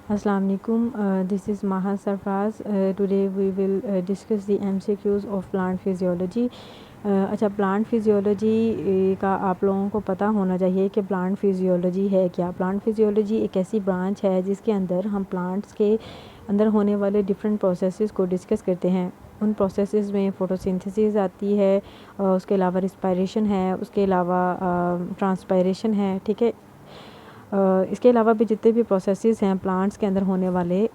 Assalamu alaikum. This is Maha Sarfraz. Today we will discuss the MCQs of plant physiology. अच्छा, plant physiology का आप लोगों को पता होना चाहिए कि प्लांट फिजियोलॉजी है क्या। प्लांट फिजियोलॉजी एक ऐसी ब्रांच है जिसके अंदर हम प्लांट्स के अंदर होने वाले डिफरेंट प्रोसेसेस को डिस्कस करते हैं। उन प्रोसेसेस में फोटोसिंथेसिस आती है, उसके अलावा रिस्पायरेशन है, उसके अलावा ट्रांसपायरेशन है, ठीक है। इसके अलावा भी जितने भी प्रोसेसेस हैं प्लांट्स के अंदर होने वाले,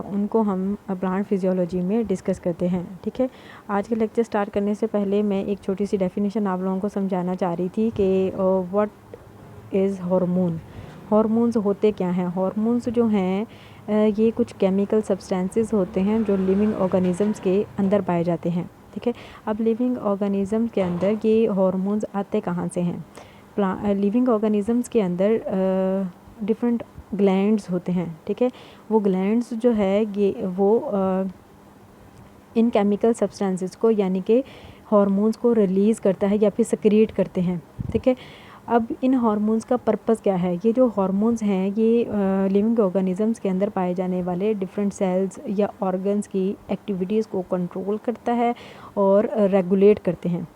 उनको हम प्लांट फिजियोलॉजी में डिस्कस करते हैं, ठीक है। आज के लेक्चर स्टार्ट करने से पहले मैं एक छोटी सी डेफिनेशन आप लोगों को समझाना चाह रही थी कि व्हाट इज़ हार्मोन। हार्मोन्स होते क्या हैं। हार्मोन्स जो हैं ये कुछ केमिकल सब्सटेंसेस होते हैं जो लिविंग ऑर्गेनिजम्स के अंदर पाए जाते हैं, ठीक है। अब लिविंग ऑर्गेनिज्म के अंदर ये हार्मोन्स आते कहाँ से हैं। लिविंग ऑर्गेनिजम्स के अंदर डिफरेंट ग्लैंड्स होते हैं, ठीक है। वो ग्लैंड्स जो है ये वो इन केमिकल सब्सटेंसेस को यानी कि हार्मोन्स को रिलीज़ करता है या फिर सक्रिएट करते हैं, ठीक है। अब इन हार्मोन्स का पर्पस क्या है। ये जो हार्मोन्स हैं ये लिविंग ऑर्गेनिजम्स के अंदर पाए जाने वाले डिफरेंट सेल्स या ऑर्गन्स की एक्टिविटीज़ को कंट्रोल करता है और रेगुलेट करते हैं,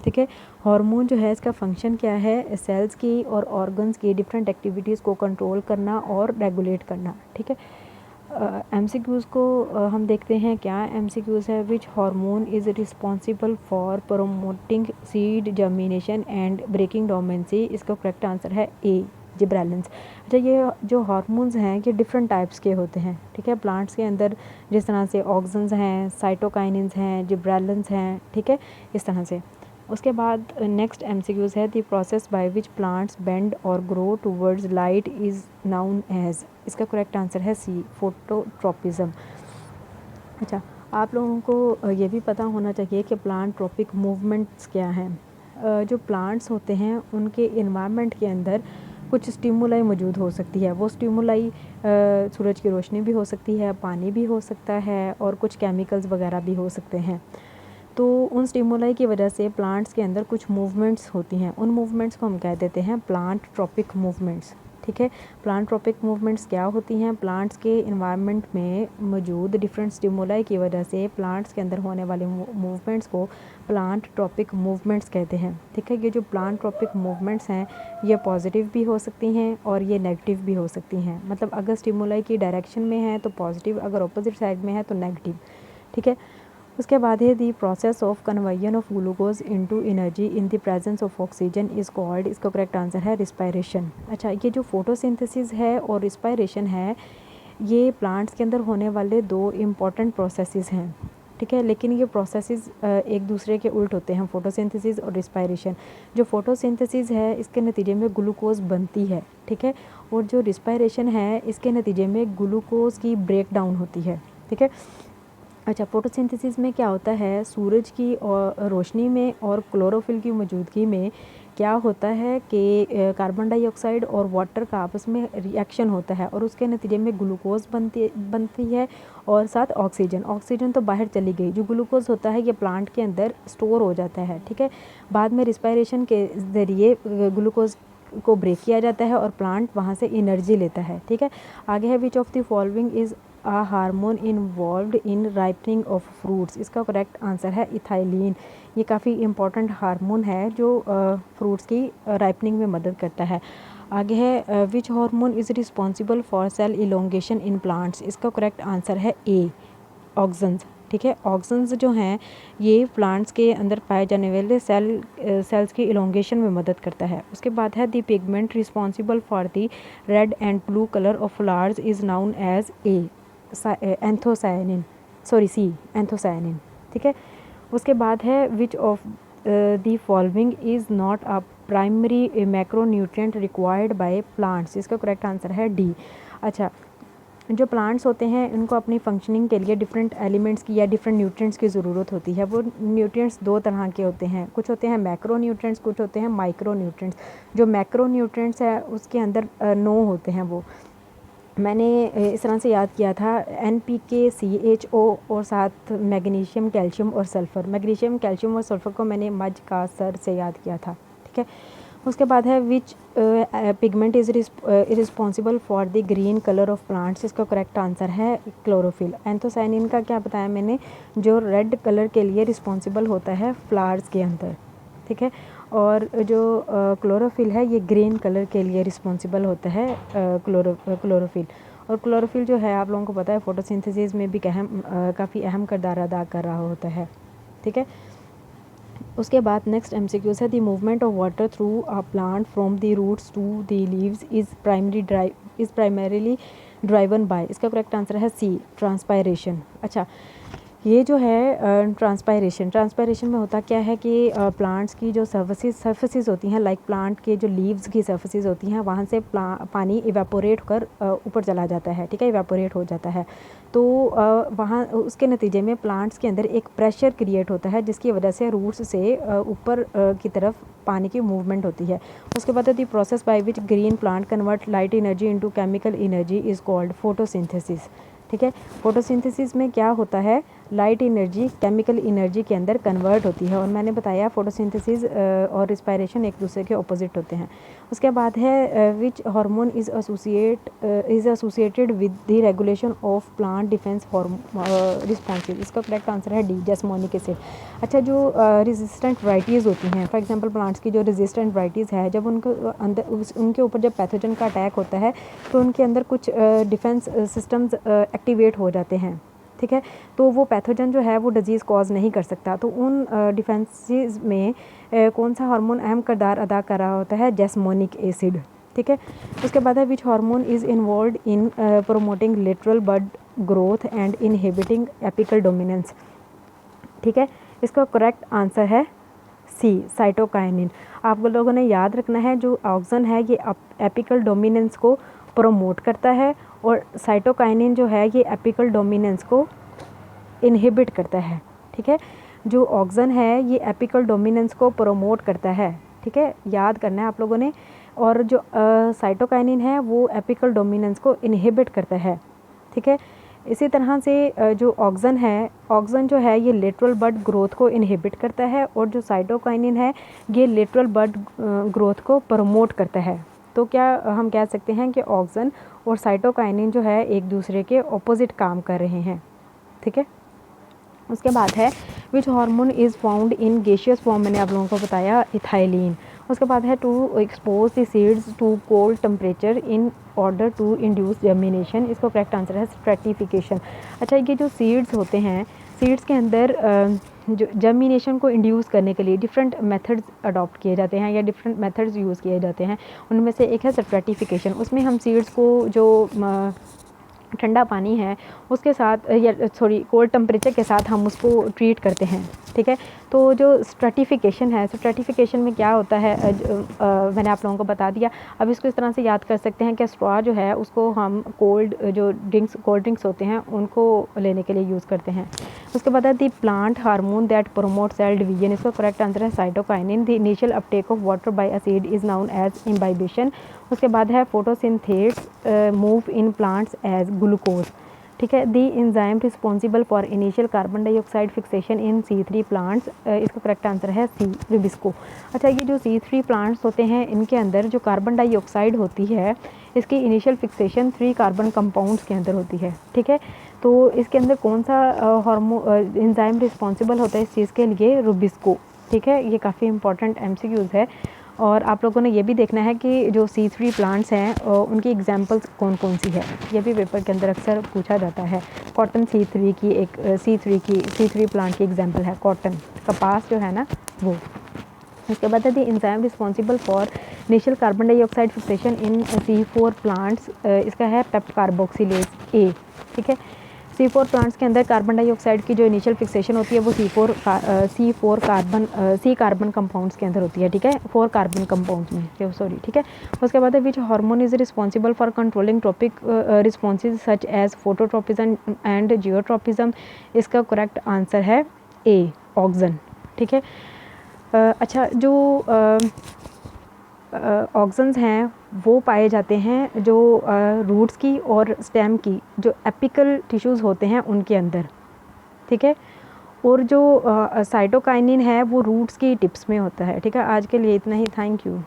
ठीक है। हार्मोन जो है इसका फंक्शन क्या है, सेल्स की और ऑर्गन्स की डिफरेंट एक्टिविटीज़ को कंट्रोल करना और रेगुलेट करना, ठीक है। एमसीक्यूज़ को हम देखते हैं क्या एमसीक्यूज़ है। Which hormone is responsible for promoting seed germination and breaking dormancy. इसका करेक्ट आंसर है ए, जिब्रेलिन्स। अच्छा, ये जो हार्मोन्स हैं ये डिफरेंट टाइप्स के होते हैं, ठीक है। प्लांट्स के अंदर जिस तरह से ऑक्सिन्स हैं, साइटोकाइनिन्स हैं, जिब्रेलिन्स हैं, ठीक है, इस तरह से। उसके बाद नेक्स्ट एमसीक्यूज़ है the process by which plants bend और grow towards light is known as. इसका करेक्ट आंसर है सी, फोटोट्रोपिज्म। अच्छा, आप लोगों को ये भी पता होना चाहिए कि प्लांट ट्रॉपिक मूवमेंट्स क्या हैं। जो प्लांट्स होते हैं उनके इन्वायरमेंट के अंदर कुछ स्टिमुलाई मौजूद हो सकती है। वो स्टिमुलाई सूरज की रोशनी भी हो सकती है, पानी भी हो सकता है और कुछ केमिकल्स वगैरह भी हो सकते हैं। तो उन स्टिमुलाई की वजह से प्लांट्स के अंदर कुछ मूवमेंट्स होती हैं। उन मूवमेंट्स को हम कह देते हैं प्लांट ट्रॉपिक मूवमेंट्स, ठीक है। प्लांट ट्रॉपिक मूवमेंट्स क्या होती हैं। प्लांट्स के इन्वायरमेंट में मौजूद डिफरेंट स्टिमुलाई की वजह से प्लांट्स के अंदर होने वाले मूवमेंट्स को प्लांट ट्रॉपिक मूवमेंट्स कहते हैं, ठीक है। ये जो प्लांट ट्रॉपिक मूवमेंट्स हैं ये पॉजिटिव भी हो सकती हैं और ये नेगेटिव भी हो सकती हैं। मतलब अगर स्टिमुलाई की डायरेक्शन में है तो पॉजिटिव, अगर अपोजिट साइड में है तो नेगेटिव, ठीक है। उसके बाद है the process of conversion of glucose into energy in the presence of oxygen is called. इसका करेक्ट आंसर है रिस्पायरेशन। अच्छा, ये जो फोटोसिंथेसिस है और रिस्पायरेशन है ये प्लांट्स के अंदर होने वाले दो इम्पॉर्टेंट प्रोसेसेस हैं, ठीक है। लेकिन ये प्रोसेसेस एक दूसरे के उल्ट होते हैं, फोटोसिंथेसिस और रिस्पायरेशन। जो फोटोसिंथेसिस है इसके नतीजे में ग्लूकोज बनती है, ठीक है। और जो रिस्पायरेशन है इसके नतीजे में ग्लूकोज की ब्रेक डाउन होती है, ठीक है। अच्छा, फोटोसिंथेसिस में क्या होता है, सूरज की और रोशनी में और क्लोरोफिल की मौजूदगी में क्या होता है कि कार्बन डाइऑक्साइड और वाटर का आपस में रिएक्शन होता है और उसके नतीजे में ग्लूकोज बनती है और साथ ऑक्सीजन तो बाहर चली गई। जो ग्लूकोज होता है ये प्लांट के अंदर स्टोर हो जाता है, ठीक है। बाद में रिस्पायरेशन के ज़रिए ग्लूकोज को ब्रेक किया जाता है और प्लांट वहाँ से एनर्जी लेता है, ठीक है। आगे है which of the following is a hormone involved in ripening of fruits. इसका करेक्ट आंसर है इथाइलिन। ये काफ़ी इंपॉर्टेंट हार्मोन है जो फ्रूट्स की राइपनिंग में मदद करता है। आगे है which hormone is responsible for sale elongation in plants. इसका करेक्ट आंसर है ए, ऑक्सिन्स, ठीक है। ऑक्सिन्स जो हैं ये प्लांट्स के अंदर पाए जाने वाले सेल्स की इलोंगेशन में मदद करता है। उसके बाद है the pigment responsible for the red and blue colour of flowers is known as A, anthocyanin, sorry C, anthocyanin, ठीक है। उसके बाद है which of the following is not a primary macronutrient required by plants. इसका correct answer है D. अच्छा, जो plants होते हैं उनको अपनी फंक्शनिंग के लिए डिफरेंट एलिमेंट्स की या डिफरेंट न्यूट्रिएंट्स की ज़रूरत होती है। वो न्यूट्रिएंट्स दो तरह के होते हैं, कुछ होते हैं मैक्रो न्यूट्रिएंट्स, कुछ होते हैं माइक्रो न्यूट्रिएंट्स। जो मैक्रो न्यूट्रिएंट्स है उसके अंदर 9 होते हैं। वो मैंने इस तरह से याद किया था, NPK, CHO और साथ मैग्नीशियम, कैल्शियम और सल्फ़र। मैग्नीशियम, कैल्शियम और सल्फ़र को मैंने मज का सर से याद किया था, ठीक है। उसके बाद है which pigment is responsible for the green colour of plants, इसका करेक्ट आंसर है क्लोरोफिल। एंथोसायनिन का क्या बताया मैंने, जो रेड कलर के लिए रिस्पॉन्सिबल होता है फ्लावर्स के अंदर, ठीक है। और जो क्लोरोफिल है ये ग्रीन कलर के लिए रिस्पॉन्सिबल होता है क्लोरोफिल। और क्लोरोफिल जो है आप लोगों को पता है फोटोसिंथेसिस में भी काफ़ी अहम किरदार अदा कर रहा होता है, ठीक है। उसके बाद नेक्स्ट एमसीक्यूज है the movement of water through a plant from the roots to the leaves is primarily driven by, इसका करेक्ट आंसर है सी, ट्रांसपायरेशन। अच्छा, ये जो है ट्रांसपायरेशन में होता क्या है कि प्लांट्स की जो सर्फेसिस होती हैं, लाइक प्लांट के जो लीव्स की सर्फेसिस होती हैं, वहाँ से पानी इवेपोरेट कर ऊपर चला जाता है, ठीक है, इवेपोरेट हो जाता है। तो वहाँ उसके नतीजे में प्लांट्स के अंदर एक प्रेशर क्रिएट होता है, जिसकी वजह से रूट्स से ऊपर की तरफ पानी की मूवमेंट होती है। उसके बाद the process by which green plant convert light energy into chemical energy is called photosynthesis, ठीक है। फोटोसिंथेसिस में क्या होता है, लाइट एनर्जी केमिकल एनर्जी के अंदर कन्वर्ट होती है। और मैंने बताया फोटोसिंथेसिस और रिस्पायरेशन एक दूसरे के ऑपोजिट होते हैं। उसके बाद है which hormone is associated with the regulation of plant defence responses, इसका करेक्ट आंसर है डी, जैस्मोनिक एसिड। अच्छा, जो रेजिस्टेंट वराइटीज़ होती हैं, फॉर एग्जांपल प्लांट्स की जो रेजिस्टेंट वराइटीज़ है, जब उनको अंदर उनके ऊपर जब पैथोजन का अटैक होता है तो उनके अंदर कुछ डिफेंस सिस्टम्स एक्टिवेट हो जाते हैं, ठीक है। तो वो पैथोजन जो है वो डिजीज़ कॉज नहीं कर सकता। तो उन डिफेंसेस में कौन सा हार्मोन अहम किरदार अदा कर रहा होता है, जैस्मोनिक एसिड, ठीक है। उसके बाद है which hormone is involve in promoting lateral bud growth and inhibiting apical dominance, ठीक है। इसका करेक्ट आंसर है सी, साइटोकाइनिन। आप लोगों ने याद रखना है जो ऑक्सन है ये एपिकल डोमिनेंस को प्रोमोट करता है, और साइटोकाइनिन जो है ये एपिकल डोमिनेंस को इनहिबिट करता है, ठीक है। जो ऑक्सन है ये एपिकल डोमिनेंस को प्रोमोट करता है, ठीक है, याद करना है आप लोगों ने। और जो साइटोकाइनिन है वो एपिकल डोमिनेंस को इनहिबिट करता है, ठीक है। इसी तरह से जो ऑक्सन है, ऑक्सन जो है ये लेटरल बड ग्रोथ को इनहिबिट करता है, और जो साइटोकाइनिन है ये लेटरल बड ग्रोथ को प्रमोट करता है। तो क्या हम कह सकते हैं कि ऑक्सन और साइटोकाइनिन जो है एक दूसरे के ऑपोजिट काम कर रहे हैं, ठीक है। उसके बाद है which hormone is found in gaseous form, मैंने आप लोगों को बताया इथाइलिन। उसके बाद है to expose the seeds to cold temperature in order to induce germination, इसका करेक्ट आंसर है स्ट्रेटिफिकेशन। अच्छा, ये जो सीड्स होते हैं, सीड्स के अंदर जो जर्मिनेशन को इंड्यूस करने के लिए डिफरेंट मेथड्स अडॉप्ट किए जाते हैं या डिफरेंट मेथड्स यूज़ किए जाते हैं। उनमें से एक है स्ट्रेटिफिकेशन। उसमें हम सीड्स को जो ठंडा पानी है उसके साथ या कोल्ड टेम्परेचर के साथ हम उसको ट्रीट करते हैं, ठीक है। तो जो स्ट्रेटिफिकेशन है, स्ट्रेटिफिकेशन में क्या होता है मैंने आप लोगों को बता दिया। अब इसको इस तरह से याद कर सकते हैं कि स्ट्रॉ जो है उसको हम कोल्ड ड्रिंक्स होते हैं उनको लेने के लिए यूज़ करते हैं। उसके बाद है the plant hormone that promote cell division, इसका करेक्ट आंसर है cytokinin. The initial uptake of water by a seed is known as imbibition. उसके बाद है photosynthates move in plants as glucose, ठीक है। The enzyme responsible for initial carbon dioxide fixation in C3 plants, इसका correct answer है C, Rubisco. अच्छा, ये जो C3 प्लांट्स होते हैं इनके अंदर जो कार्बन डाइऑक्साइड होती है इसकी इनिशियल फिक्सेशन 3 कार्बन कंपाउंड्स के अंदर होती है, ठीक है। तो इसके अंदर कौन सा एंजाइम रिस्पॉन्सिबल होता है इस चीज़ के लिए, रुबिस्को, ठीक है। ये काफ़ी इंपॉर्टेंट MCQs है। और आप लोगों ने ये भी देखना है कि जो C3 प्लांट्स हैं उनकी एग्जांपल्स कौन कौन सी है, ये भी पेपर के अंदर अक्सर पूछा जाता है। कॉटन C3 की एक C3 प्लांट की एग्जांपल है कॉटन, कपास जो है ना वो। इसके बाद है enzyme responsible for initial carbon dioxide fixation in C4 plants, इसका है पेप कार्बोक्सिलेज A, ठीक है। C4 प्लांट्स के अंदर कार्बन डाइऑक्साइड की जो इनिशियल फिक्सेशन होती है वो C कार्बन कंपाउंड्स के अंदर होती है, ठीक है, 4 कार्बन कंपाउंड्स में, सॉरी, ठीक है। उसके बाद है which hormone is responsible for controlling tropic responses such as phototropism and geotropism, इसका करेक्ट आंसर है ए, ऑक्सन, ठीक है। अच्छा, जो ऑक्सन्स हैं वो पाए जाते हैं जो रूट्स की और स्टेम की जो एपिकल टिश्यूज़ होते हैं उनके अंदर, ठीक है। और जो साइटोकाइनिन है वो रूट्स की टिप्स में होता है, ठीक है। आज के लिए इतना ही, थैंक यू।